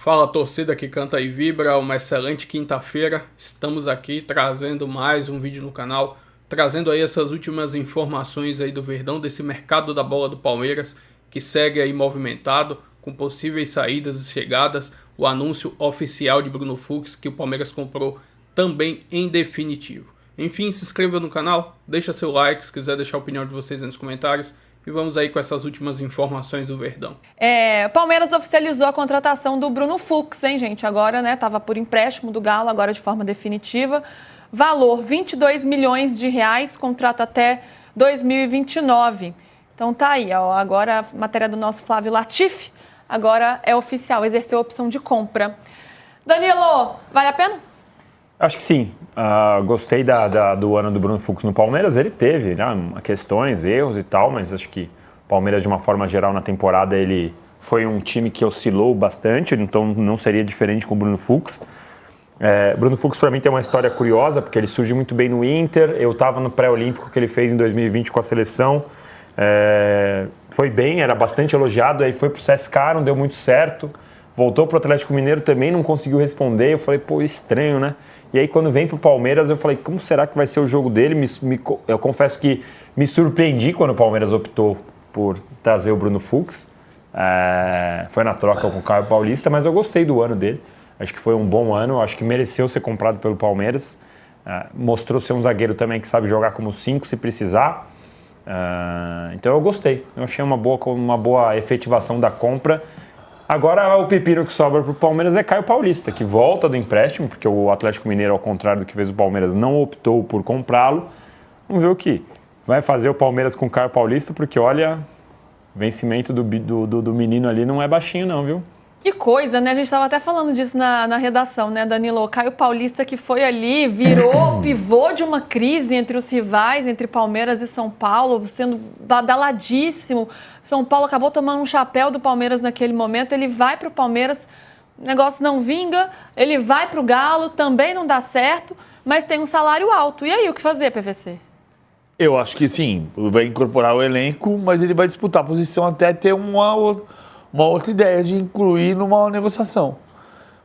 Fala, torcida que canta e vibra, uma excelente quinta-feira. Estamos aqui trazendo mais um vídeo no canal, trazendo aí essas últimas informações aí do Verdão, desse mercado da bola do Palmeiras, que segue aí movimentado, com possíveis saídas e chegadas, o anúncio oficial de Bruno Fux, que o Palmeiras comprou também em definitivo. Enfim, se inscreva no canal, deixa seu like, se quiser deixar a opinião de vocês aí nos comentários. E vamos aí com essas últimas informações do Verdão. O Palmeiras oficializou a contratação do Bruno Fux, hein, gente? Agora, né, tava por empréstimo do Galo, agora de forma definitiva. Valor, 22 milhões de reais, contrato até 2029. Então tá aí, ó, agora a matéria do nosso Flávio Latifi, agora é oficial, exerceu a opção de compra. Danilo, vale a pena? Acho que sim. Gostei do ano do Bruno Fux no Palmeiras. Ele teve, né, questões, erros e tal, mas acho que o Palmeiras, de uma forma geral, na temporada, ele foi um time que oscilou bastante, então não seria diferente com o Bruno Fux. Bruno Fux, para mim, tem uma história curiosa, porque ele surge muito bem no Inter. Eu estava no pré-olímpico que ele fez em 2020 com a seleção. Foi bem, era bastante elogiado, aí foi pro CSKA, não deu muito certo. Voltou pro Atlético Mineiro também, não conseguiu responder. Eu falei, pô, estranho, né? E aí, quando vem pro Palmeiras, eu falei, como será que vai ser o jogo dele? Eu confesso que me surpreendi quando o Palmeiras optou por trazer o Bruno Fux. Foi na troca com o Caio Paulista, mas eu gostei do ano dele. Acho que foi um bom ano, acho que mereceu ser comprado pelo Palmeiras. Mostrou ser um zagueiro também que sabe jogar como 5 se precisar. Então eu gostei. Eu achei uma boa efetivação da compra. Agora o pepino que sobra para o Palmeiras é Caio Paulista, que volta do empréstimo, porque o Atlético Mineiro, ao contrário do que fez o Palmeiras, não optou por comprá-lo. Vamos ver o que vai fazer o Palmeiras com o Caio Paulista, porque olha, o vencimento do menino ali não é baixinho não, viu? Que coisa, né? A gente estava até falando disso na redação, né, Danilo? O Caio Paulista que foi ali, virou pivô de uma crise entre os rivais, entre Palmeiras e São Paulo, sendo badaladíssimo. São Paulo acabou tomando um chapéu do Palmeiras naquele momento. Ele vai para o Palmeiras, o negócio não vinga. Ele vai para o Galo, também não dá certo, mas tem um salário alto. E aí, o que fazer, PVC? Eu acho que sim, vai incorporar o elenco, mas ele vai disputar a posição até ter uma outra ideia de incluir numa negociação.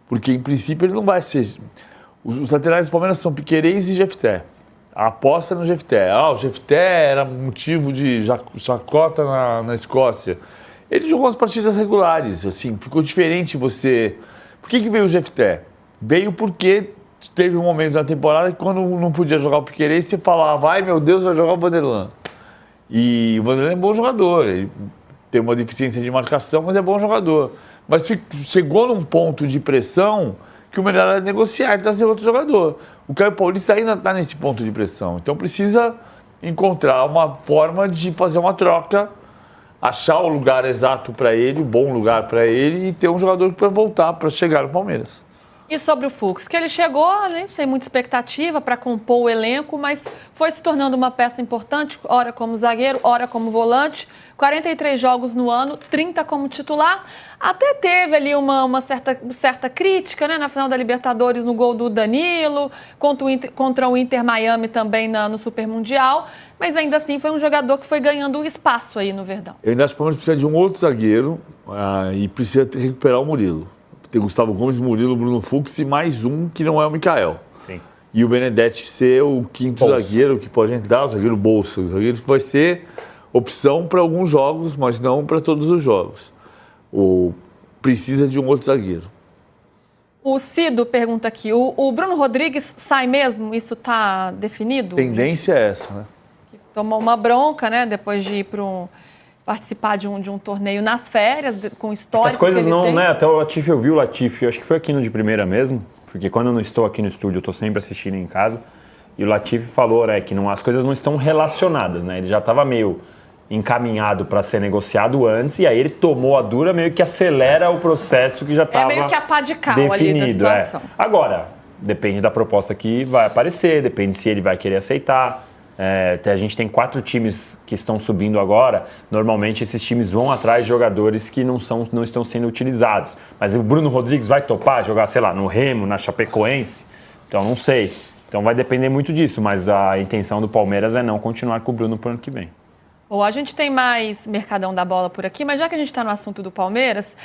Porque, em princípio, ele não vai ser... Os laterais do Palmeiras são Piquerez e Jefté. A aposta no Jefté. O Jefté era motivo de chacota na Escócia. Ele jogou as partidas regulares, assim, ficou diferente você... Por que veio o Jefté? Veio porque teve um momento na temporada que quando não podia jogar o Piquerez, você falava, ai meu Deus, vai jogar o Vanderlan. E o Vanderlan é um bom jogador, ele tem uma deficiência de marcação, mas é bom jogador. Mas chegou num ponto de pressão que o melhor era negociar e trazer outro jogador. O Caio Paulista ainda está nesse ponto de pressão. Então precisa encontrar uma forma de fazer uma troca, achar o lugar exato para ele, o bom lugar para ele e ter um jogador para voltar, para chegar no Palmeiras. E sobre o Fux, que ele chegou, né, sem muita expectativa para compor o elenco, mas foi se tornando uma peça importante, ora como zagueiro, ora como volante. 43 jogos no ano, 30 como titular. Até teve ali uma certa crítica, né, na final da Libertadores, no gol do Danilo, contra o Inter Miami também no Super Mundial. Mas ainda assim foi um jogador que foi ganhando espaço aí no Verdão. Eu ainda acho que o Palmeiras precisa de um outro zagueiro e precisa recuperar o Murilo. Tem Gustavo Gomes, Murilo, Bruno Fux e mais um que não é o Mikael. Sim. E o Benedetti ser o quinto zagueiro que pode entrar, o zagueiro bolso. O zagueiro que vai ser opção para alguns jogos, mas não para todos os jogos. Precisa de um outro zagueiro. O Cido pergunta aqui, o Bruno Rodrigues sai mesmo? Isso está definido? Tendência é essa, né? Tomou uma bronca, né, depois de ir participar de um torneio nas férias, com histórico. As coisas não, né? Até o Latifi, eu vi o Latifi, acho que foi aqui no De Primeira mesmo, porque quando eu não estou aqui no estúdio, eu estou sempre assistindo em casa, e o Latifi falou, né, que as coisas não estão relacionadas, né? Ele já estava meio encaminhado para ser negociado antes, e aí ele tomou a dura, meio que acelera o processo que já estava meio que a pá de cal definido, ali da situação. Agora, depende da proposta que vai aparecer, depende se ele vai querer aceitar. A gente tem 4 times que estão subindo agora. Normalmente esses times vão atrás de jogadores que não estão sendo utilizados. Mas o Bruno Rodrigues vai topar jogar, sei lá, no Remo, na Chapecoense? Então não sei. Então vai depender muito disso, mas a intenção do Palmeiras é não continuar com o Bruno para o ano que vem. Bom, a gente tem mais Mercadão da Bola por aqui, mas já que a gente está no assunto do Palmeiras,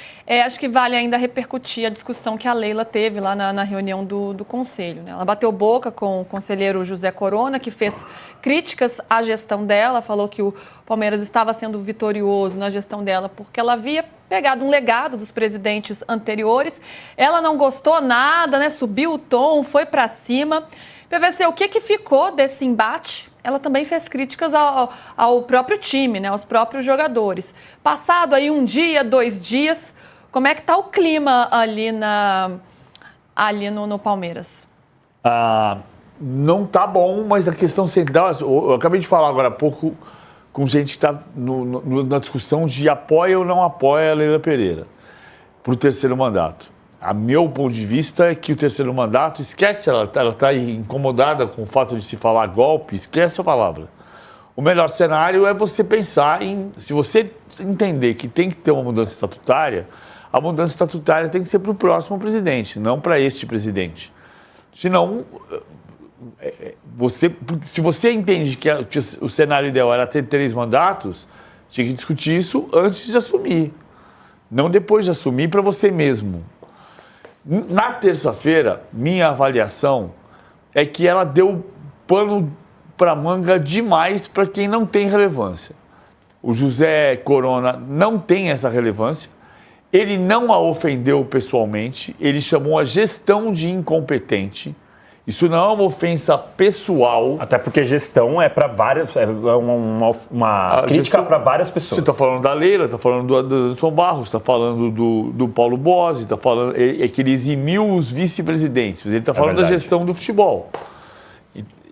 acho que vale ainda repercutir a discussão que a Leila teve lá na reunião do Conselho, né? Ela bateu boca com o conselheiro José Corona, que fez críticas à gestão dela, falou que o Palmeiras estava sendo vitorioso na gestão dela porque ela havia pegado um legado dos presidentes anteriores. Ela não gostou nada, né? Subiu o tom, foi para cima. PVC, o que ficou desse embate? Ela também fez críticas ao próprio time, né, aos próprios jogadores. Passado aí 1 dia, 2 dias, como é que está o clima ali no Palmeiras? Não tá bom, mas a questão central... Eu acabei de falar agora há pouco com gente que está na discussão de apoia ou não apoia a Leila Pereira para o 3º mandato. A meu ponto de vista é que o 3º mandato, esquece, ela está incomodada com o fato de se falar golpe, esquece a palavra. O melhor cenário é você pensar se você entender que tem que ter uma mudança estatutária, a mudança estatutária tem que ser para o próximo presidente, não para este presidente. Senão, se você entende que o cenário ideal era ter 3 mandatos, tinha que discutir isso antes de assumir, não depois de assumir para você mesmo. Na terça-feira, minha avaliação é que ela deu pano para manga demais para quem não tem relevância. O José Corona não tem essa relevância, ele não a ofendeu pessoalmente, ele chamou a gestão de incompetente. Isso não é uma ofensa pessoal. Até porque gestão é para várias, uma crítica para várias pessoas. Você está falando da Leila, está falando do Anderson Barros, está falando do Paulo Bozzi, está falando que ele eximiu os vice-presidentes, mas ele está falando da gestão do futebol.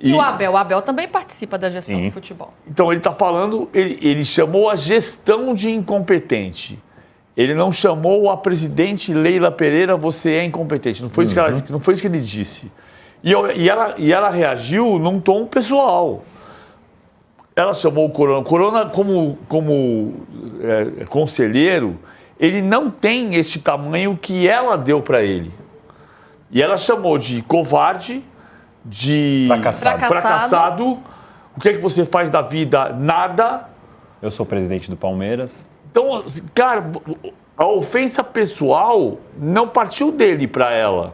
E o Abel também participa da gestão do futebol. Então ele está falando, ele chamou a gestão de incompetente. Ele não chamou a presidente Leila Pereira, você é incompetente. Não foi isso que ele disse. E ela reagiu num tom pessoal. Ela chamou o Corona. O Corona, como conselheiro, ele não tem esse tamanho que ela deu para ele. E ela chamou de covarde, de fracassado. O que é que você faz da vida? Nada. Eu sou presidente do Palmeiras. Então, cara, a ofensa pessoal não partiu dele para ela.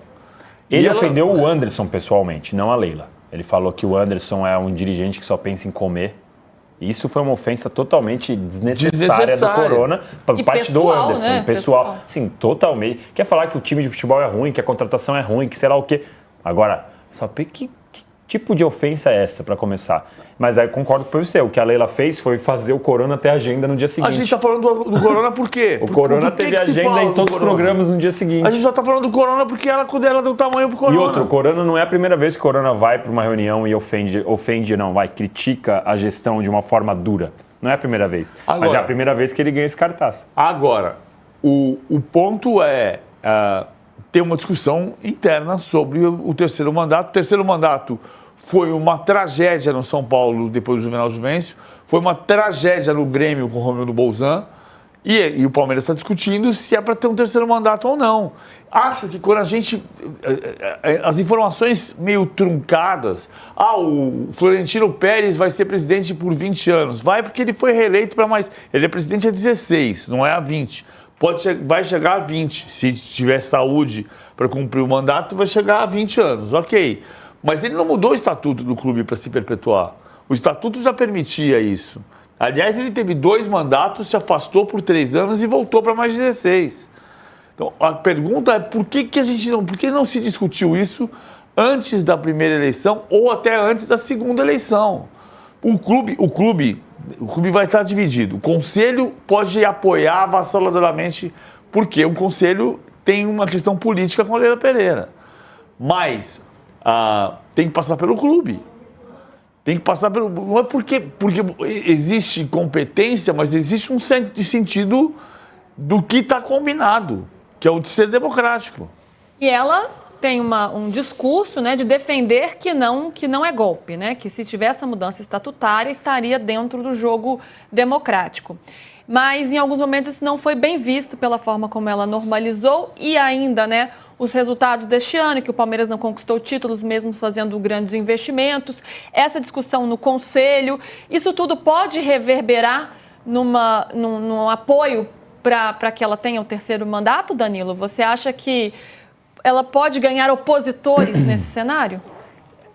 Ele ofendeu o Anderson pessoalmente, não a Leila. Ele falou que o Anderson é um dirigente que só pensa em comer. Isso foi uma ofensa totalmente desnecessária do Corona, por parte do Anderson. Né? Pessoal, sim, totalmente. Quer falar que o time de futebol é ruim, que a contratação é ruim, que sei lá o quê. Agora, só que tipo de ofensa é essa, para começar? Mas aí concordo com você, o que a Leila fez foi fazer o Corona ter agenda no dia seguinte. A gente está falando do Corona por quê? O Corona teve agenda em todos os programas no dia seguinte. A gente só está falando do Corona porque ela deu tamanho pro Corona. E outro, o Corona não é a primeira vez que o Corona vai para uma reunião e critica a gestão de uma forma dura. Não é a primeira vez. Agora, mas é a primeira vez que ele ganha esse cartaz. Agora, o ponto é ter uma discussão interna sobre o 3º mandato. O 3º mandato foi uma tragédia no São Paulo depois do Juvenal Juvencio, foi uma tragédia no Grêmio com o Romildo Bolzan, e o Palmeiras está discutindo se é para ter um 3º mandato ou não. Acho que quando as informações meio truncadas, o Florentino Pérez vai ser presidente por 20 anos, vai porque ele foi reeleito para mais, ele é presidente há 16, não é há 20, vai chegar a 20, se tiver saúde para cumprir o mandato, vai chegar a 20 anos, ok. Mas ele não mudou o estatuto do clube para se perpetuar. O estatuto já permitia isso. Aliás, ele teve 2 mandatos, se afastou por 3 anos e voltou para mais 16. Então, a pergunta é por que não se discutiu isso antes da primeira eleição ou até antes da segunda eleição? O clube vai estar dividido. O Conselho pode apoiar avassaladoramente, porque o Conselho tem uma questão política com a Leila Pereira. Mas tem que passar pelo clube. Tem que passar pelo... Não é porque existe competência, mas existe um sentido do que está combinado, que é o de ser democrático. E ela tem um discurso, né, de defender que não é golpe, né? Que se tivesse essa mudança estatutária, estaria dentro do jogo democrático. Mas, em alguns momentos, isso não foi bem visto pela forma como ela normalizou e ainda, né, os resultados deste ano, que o Palmeiras não conquistou títulos mesmo fazendo grandes investimentos, essa discussão no Conselho, isso tudo pode reverberar num apoio para que ela tenha o terceiro mandato, Danilo? Você acha que ela pode ganhar opositores nesse cenário?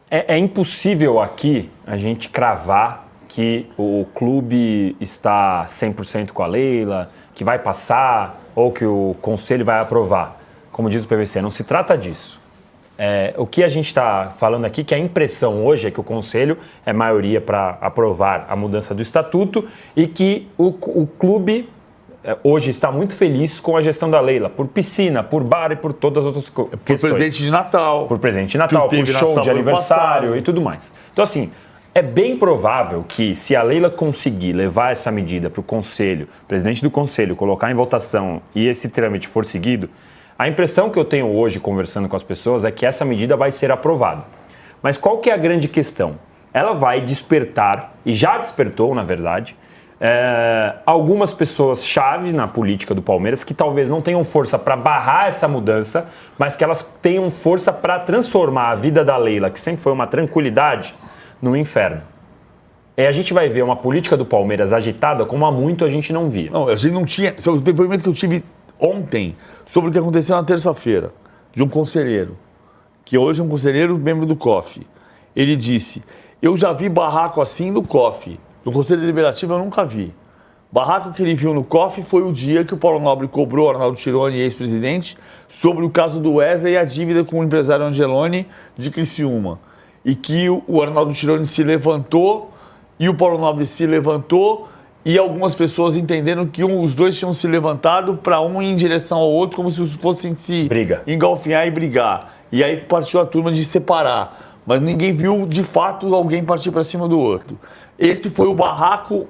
É impossível aqui a gente cravar que o clube está 100% com a Leila, que vai passar ou que o Conselho vai aprovar. Como diz o PVC, não se trata disso. O que a gente está falando aqui, que a impressão hoje é que o Conselho é maioria para aprovar a mudança do estatuto e que o clube hoje está muito feliz com a gestão da Leila, por piscina, por bar e por todas as outras questões. Por presente de Natal. Por presente de Natal, por show de aniversário e tudo mais. Então, assim, é bem provável que se a Leila conseguir levar essa medida para o Conselho, o presidente do Conselho colocar em votação e esse trâmite for seguido, a impressão que eu tenho hoje, conversando com as pessoas, é que essa medida vai ser aprovada. Mas qual que é a grande questão? Ela vai despertar, e já despertou, na verdade, algumas pessoas-chave na política do Palmeiras que talvez não tenham força para barrar essa mudança, mas que elas tenham força para transformar a vida da Leila, que sempre foi uma tranquilidade, no inferno. A gente vai ver uma política do Palmeiras agitada como há muito a gente não via. Não, a gente não tinha... O depoimento que eu tive ontem sobre o que aconteceu na terça-feira, de um conselheiro, que hoje é um conselheiro membro do COF. Ele disse, eu já vi barraco assim no COF. No Conselho Deliberativo eu nunca vi. Barraco que ele viu no COF foi o dia que o Paulo Nobre cobrou o Arnaldo Tironi, ex-presidente, sobre o caso do Wesley e a dívida com o empresário Angeloni de Criciúma. E que o Arnaldo Tironi se levantou e o Paulo Nobre se levantou e algumas pessoas entenderam que os dois tinham se levantado para um ir em direção ao outro como se fossem se engalfinhar e brigar. E aí partiu a turma de separar. Mas ninguém viu, de fato, alguém partir para cima do outro. Esse foi o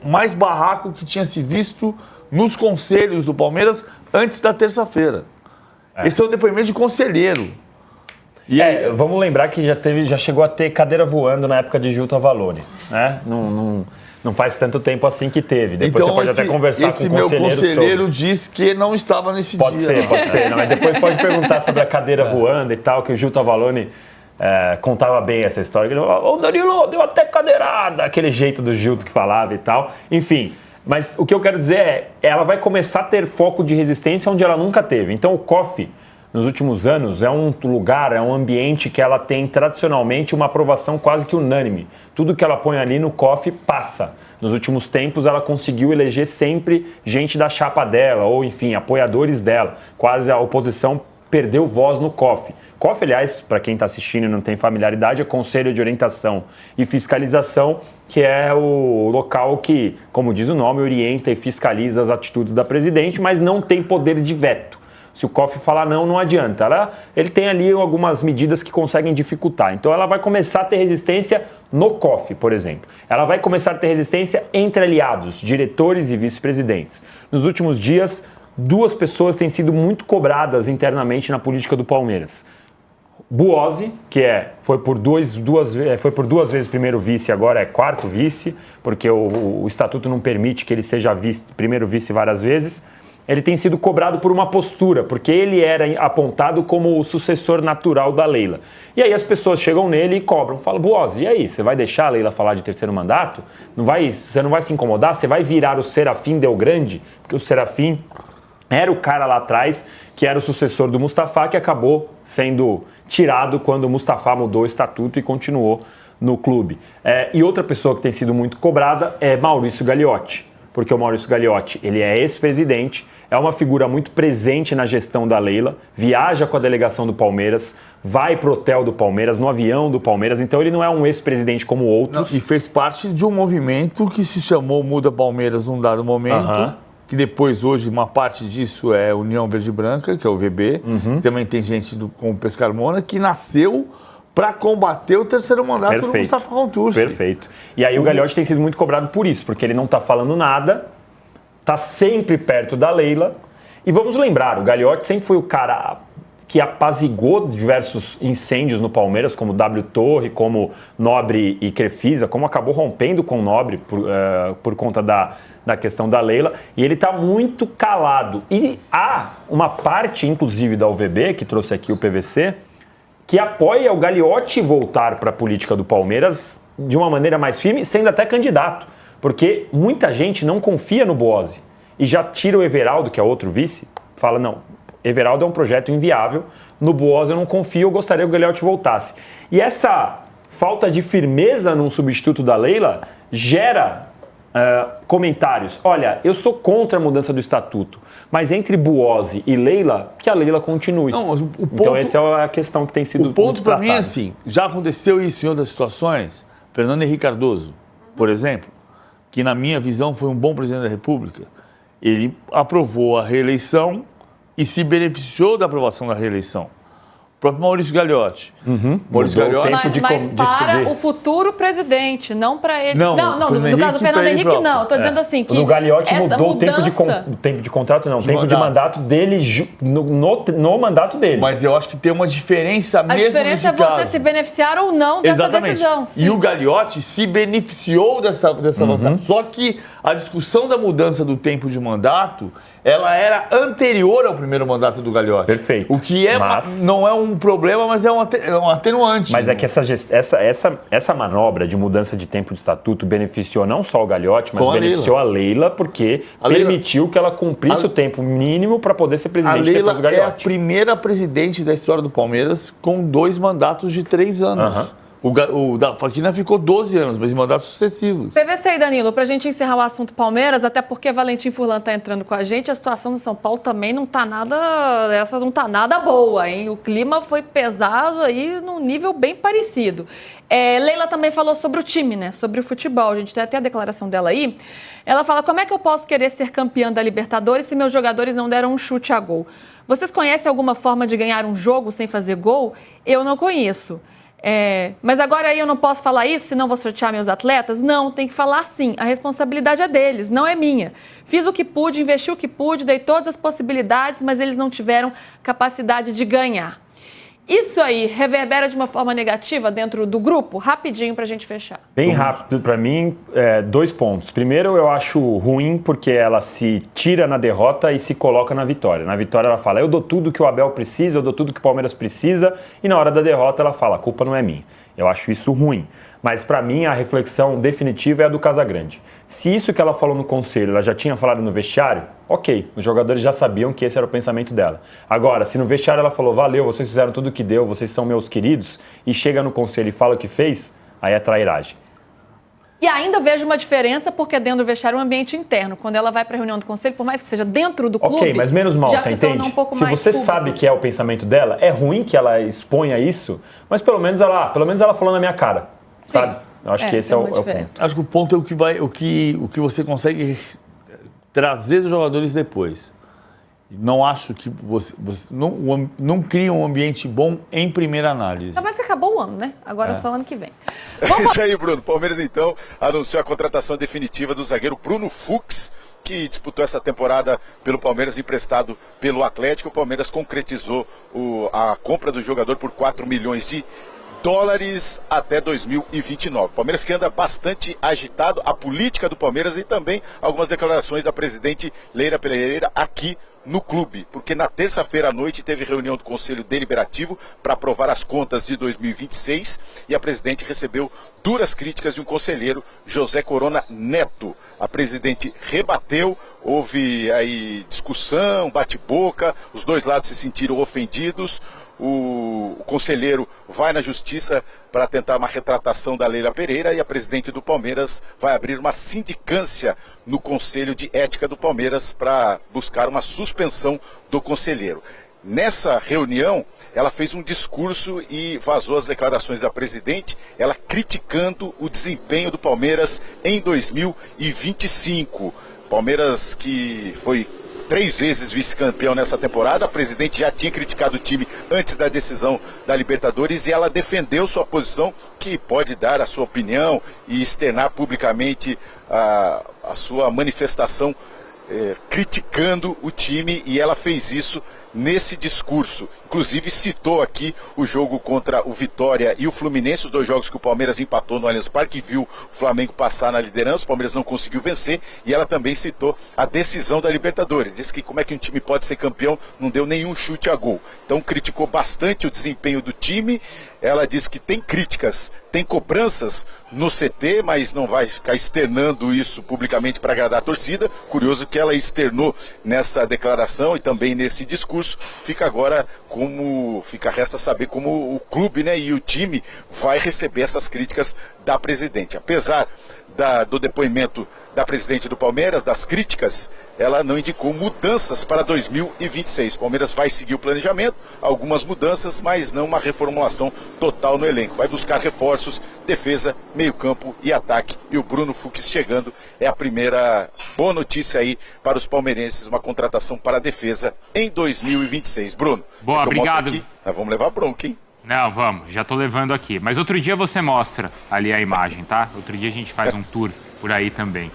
mais barraco que tinha se visto nos conselhos do Palmeiras antes da terça-feira. Esse é o depoimento de conselheiro. E vamos lembrar que já chegou a ter cadeira voando na época de Gil Tavalone, né? Não faz tanto tempo assim que teve. Depois então, você pode até conversar com o conselheiro sobre. Esse meu conselheiro diz que não estava nesse dia. Pode ser. Não, mas depois pode perguntar sobre a cadeira voando e tal, que o Gil Tavalone contava bem essa história. Ele falou, o Danilo deu até cadeirada, aquele jeito do Gilto que falava e tal. Enfim, mas o que eu quero dizer ela vai começar a ter foco de resistência onde ela nunca teve. Então o COF, nos últimos anos, é um lugar, é um ambiente que ela tem tradicionalmente uma aprovação quase que unânime. Tudo que ela põe ali no COF passa. Nos últimos tempos ela conseguiu eleger sempre gente da chapa dela, ou enfim, apoiadores dela. Quase a oposição perdeu voz no COF. COF, aliás, para quem está assistindo e não tem familiaridade, é Conselho de Orientação e Fiscalização, que é o local que, como diz o nome, orienta e fiscaliza as atitudes da presidente, mas não tem poder de veto. Se o COF falar não adianta. Ele tem ali algumas medidas que conseguem dificultar. Então ela vai começar a ter resistência no COF, por exemplo. Ela vai começar a ter resistência entre aliados, diretores e vice-presidentes. Nos últimos dias, 2 pessoas têm sido muito cobradas internamente na política do Palmeiras. Buozzi, que foi por duas vezes primeiro vice, agora é 4º vice, porque o estatuto não permite que ele seja primeiro vice várias vezes. Ele tem sido cobrado por uma postura, porque ele era apontado como o sucessor natural da Leila. E aí as pessoas chegam nele e cobram, falam, Buozzi, e aí, você vai deixar a Leila falar de terceiro mandato? Você não vai se incomodar? Você vai virar o Serafim Del Grande? Porque o Serafim era o cara lá atrás, que era o sucessor do Mustafa, que acabou sendo tirado quando o Mustafa mudou o estatuto e continuou no clube. E outra pessoa que tem sido muito cobrada é Maurício Gagliotti, porque o Maurício Gagliotti, ele é ex-presidente, é uma figura muito presente na gestão da Leila, viaja com a delegação do Palmeiras, vai pro hotel do Palmeiras, no avião do Palmeiras, então ele não é um ex-presidente como outros. Não, e fez parte de um movimento que se chamou Muda Palmeiras num dado momento, que depois hoje uma parte disso é União Verde Branca, que é o VB, que também tem gente como Pescarmona, que nasceu para combater o terceiro mandato do Mustafa Contursi. Perfeito. E aí o Gagliotti tem sido muito cobrado por isso, porque ele não está falando nada, está sempre perto da Leila. E vamos lembrar, o Gagliotti sempre foi o cara que apaziguou diversos incêndios no Palmeiras, como W Torre, como Nobre e Crefisa, como acabou rompendo com o Nobre por conta da questão da Leila, e ele está muito calado. E há uma parte, inclusive, da UVB, que trouxe aqui o PVC, que apoia o Gagliotti voltar para a política do Palmeiras de uma maneira mais firme, sendo até candidato. Porque muita gente não confia no Boazzi. E já tira o Everaldo, que é outro vice, fala, não, Everaldo é um projeto inviável, no Boazzi eu não confio, eu gostaria que o Gagliotti voltasse. E essa falta de firmeza num substituto da Leila gera comentários. Olha, eu sou contra a mudança do estatuto, mas entre Boazzi e Leila, que a Leila continue. Não, então essa é a questão que tem sido o ponto para mim é assim, já aconteceu isso em outras situações. Fernando Henrique Cardoso, por exemplo, que na minha visão foi um bom presidente da República, ele aprovou a reeleição e se beneficiou da aprovação da reeleição. O próprio Maurício Gagliotti. Maurício Gagliotti. Mas para o futuro presidente, não para ele. Não, no caso do Fernando Henrique, não. Estou dizendo assim que. O Gagliotti mudou mudança... o tempo de contrato, não. O tempo de mandato dele no mandato dele. Mas eu acho que tem uma diferença mesmo. A diferença é você se beneficiar ou não dessa decisão. Sim. E o Gagliotti se beneficiou dessa vantagem. Só que a discussão da mudança do tempo de mandato, ela era anterior ao primeiro mandato do Gagliotti. Perfeito. O que não é um problema, mas é um atenuante. Mas é que essa manobra de mudança de tempo de estatuto beneficiou não só o Gagliotti, mas beneficiou a Leila, porque permitiu que ela cumprisse o tempo mínimo para poder ser presidente depois do Gagliotti. É a primeira presidente da história do Palmeiras com 2 mandatos de 3 anos. O da Faquina ficou 12 anos, mas em mandatos sucessivos. PVC e Danilo, para a gente encerrar o assunto Palmeiras, até porque Valentim Furlan está entrando com a gente, a situação do São Paulo também não está nada boa, hein? O clima foi pesado aí num nível bem parecido. Leila também falou sobre o time, né? Sobre o futebol. A gente tem até a declaração dela aí. Ela fala, como é que eu posso querer ser campeã da Libertadores se meus jogadores não deram um chute a gol? Vocês conhecem alguma forma de ganhar um jogo sem fazer gol? Eu não conheço. Mas agora aí eu não posso falar isso, senão vou chatear meus atletas? Não, tem que falar sim. A responsabilidade é deles, não é minha. Fiz o que pude, investi o que pude, dei todas as possibilidades, mas eles não tiveram capacidade de ganhar. Isso aí reverbera de uma forma negativa dentro do grupo? Rapidinho pra gente fechar. Bem rápido, pra mim, 2 pontos. Primeiro, eu acho ruim porque ela se tira na derrota e se coloca na vitória. Na vitória ela fala, eu dou tudo que o Abel precisa, eu dou tudo que o Palmeiras precisa, e na hora da derrota ela fala, a culpa não é minha. Eu acho isso ruim. Mas pra mim, a reflexão definitiva é a do Casagrande. Se isso que ela falou no conselho, ela já tinha falado no vestiário, ok, os jogadores já sabiam que esse era o pensamento dela. Agora, se no vestiário ela falou, valeu, vocês fizeram tudo o que deu, vocês são meus queridos, e chega no conselho e fala o que fez, aí é trairagem. E ainda vejo uma diferença porque dentro do vestiário é um ambiente interno. Quando ela vai para a reunião do conselho, por mais que seja dentro do clube... Ok, mas menos mal, você entende? Se você sabe que é o pensamento dela, é ruim que ela exponha isso, mas pelo menos ela falou na minha cara, sabe? Sim. Eu acho que esse é o ponto. Acho que o ponto é o que você consegue trazer dos jogadores depois. Não acho que você não cria um ambiente bom em primeira análise. Mas acabou o ano, né? Agora é só o ano que vem. Isso aí, Bruno. Palmeiras, então, anunciou a contratação definitiva do zagueiro Bruno Fux, que disputou essa temporada pelo Palmeiras, emprestado pelo Atlético. O Palmeiras concretizou a compra do jogador por 4 milhões de dólares até 2029. Palmeiras que anda bastante agitado, a política do Palmeiras e também algumas declarações da presidente Leila Pereira aqui no clube, porque na terça-feira à noite teve reunião do Conselho Deliberativo para aprovar as contas de 2026 e a presidente recebeu duras críticas de um conselheiro, José Corona Neto. A presidente rebateu, houve aí discussão, bate-boca, os dois lados se sentiram ofendidos. O conselheiro vai na justiça para tentar uma retratação da Leila Pereira e a presidente do Palmeiras vai abrir uma sindicância no Conselho de Ética do Palmeiras para buscar uma suspensão do conselheiro. Nessa reunião, ela fez um discurso e vazou as declarações da presidente, ela criticando o desempenho do Palmeiras em 2025. Palmeiras que foi 3 vezes vice-campeão nessa temporada, a presidente já tinha criticado o time antes da decisão da Libertadores e ela defendeu sua posição, que pode dar a sua opinião e externar publicamente a sua manifestação criticando o time, e ela fez isso nesse discurso. Inclusive citou aqui o jogo contra o Vitória e o Fluminense, os 2 jogos que o Palmeiras empatou no Allianz Parque, e viu o Flamengo passar na liderança, o Palmeiras não conseguiu vencer, e ela também citou a decisão da Libertadores. Disse que como é que um time pode ser campeão, não deu nenhum chute a gol. Então criticou bastante o desempenho do time. Ela disse que tem críticas, tem cobranças no CT, mas não vai ficar externando isso publicamente para agradar a torcida. Curioso que ela externou nessa declaração e também nesse discurso. Fica agora resta saber como o clube, né, e o time vai receber essas críticas da presidente. Apesar do depoimento da presidente do Palmeiras, das críticas, ela não indicou mudanças para 2026. O Palmeiras vai seguir o planejamento, algumas mudanças, mas não uma reformulação total no elenco. Vai buscar reforços, defesa, meio-campo e ataque. E o Bruno Fux chegando é a primeira boa notícia aí para os palmeirenses, uma contratação para a defesa em 2026. Bruno, boa, obrigado. Aqui, nós vamos levar bronca, hein? Não, vamos, já tô levando aqui. Mas outro dia você mostra ali a imagem, tá? Outro dia a gente faz um tour por aí também.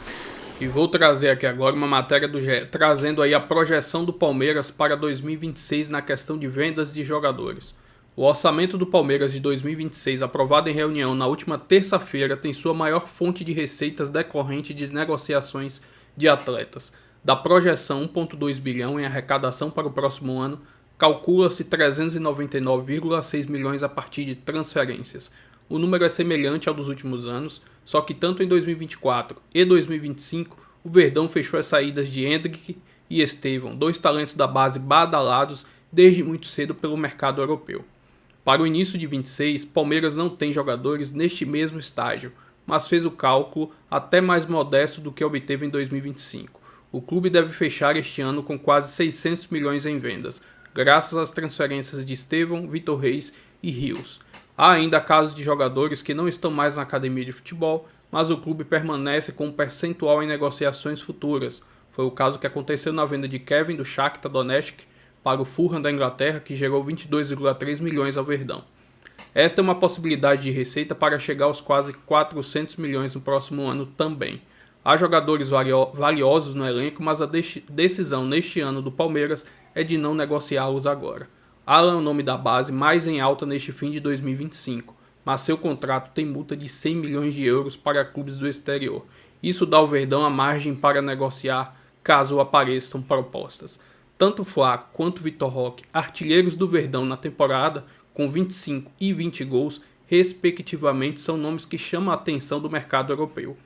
E vou trazer aqui agora uma matéria do GE, trazendo aí a projeção do Palmeiras para 2026 na questão de vendas de jogadores. O orçamento do Palmeiras de 2026, aprovado em reunião na última terça-feira, tem sua maior fonte de receitas decorrente de negociações de atletas. Da projeção 1,2 bilhão em arrecadação para o próximo ano, calcula-se 399,6 milhões a partir de transferências. O número é semelhante ao dos últimos anos, só que tanto em 2024 e 2025, o Verdão fechou as saídas de Hendrick e Estevão, 2 talentos da base badalados desde muito cedo pelo mercado europeu. Para o início de 26, Palmeiras não tem jogadores neste mesmo estágio, mas fez o cálculo até mais modesto do que obteve em 2025. O clube deve fechar este ano com quase 600 milhões em vendas, graças às transferências de Estevão, Vitor Reis e Rios. Há ainda casos de jogadores que não estão mais na academia de futebol, mas o clube permanece com um percentual em negociações futuras. Foi o caso que aconteceu na venda de Kevin do Shakhtar Donetsk para o Fulham da Inglaterra, que gerou 22,3 milhões ao Verdão. Esta é uma possibilidade de receita para chegar aos quase 400 milhões no próximo ano também. Há jogadores valiosos no elenco, mas a decisão neste ano do Palmeiras é de não negociá-los agora. Alan é o nome da base mais em alta neste fim de 2025, mas seu contrato tem multa de 100 milhões de euros para clubes do exterior. Isso dá ao Verdão a margem para negociar caso apareçam propostas. Tanto Flaco quanto Vitor Roque, artilheiros do Verdão na temporada, com 25 e 20 gols, respectivamente, são nomes que chamam a atenção do mercado europeu.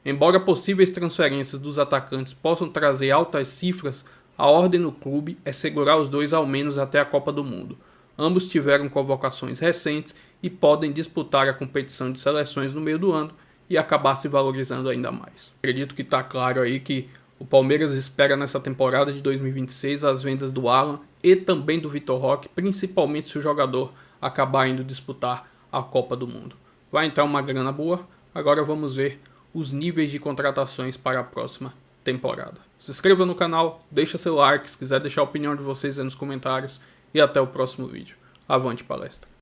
Embora possíveis transferências dos atacantes possam trazer altas cifras, a ordem no clube é segurar os dois ao menos até a Copa do Mundo. Ambos tiveram convocações recentes e podem disputar a competição de seleções no meio do ano e acabar se valorizando ainda mais. Acredito que está claro aí que o Palmeiras espera nessa temporada de 2026 as vendas do Alan e também do Vitor Roque, principalmente se o jogador acabar indo disputar a Copa do Mundo. Vai entrar uma grana boa, agora vamos ver os níveis de contratações para a próxima temporada. Se inscreva no canal, deixa seu like, se quiser deixar a opinião de vocês aí nos comentários e até o próximo vídeo. Avante palestra!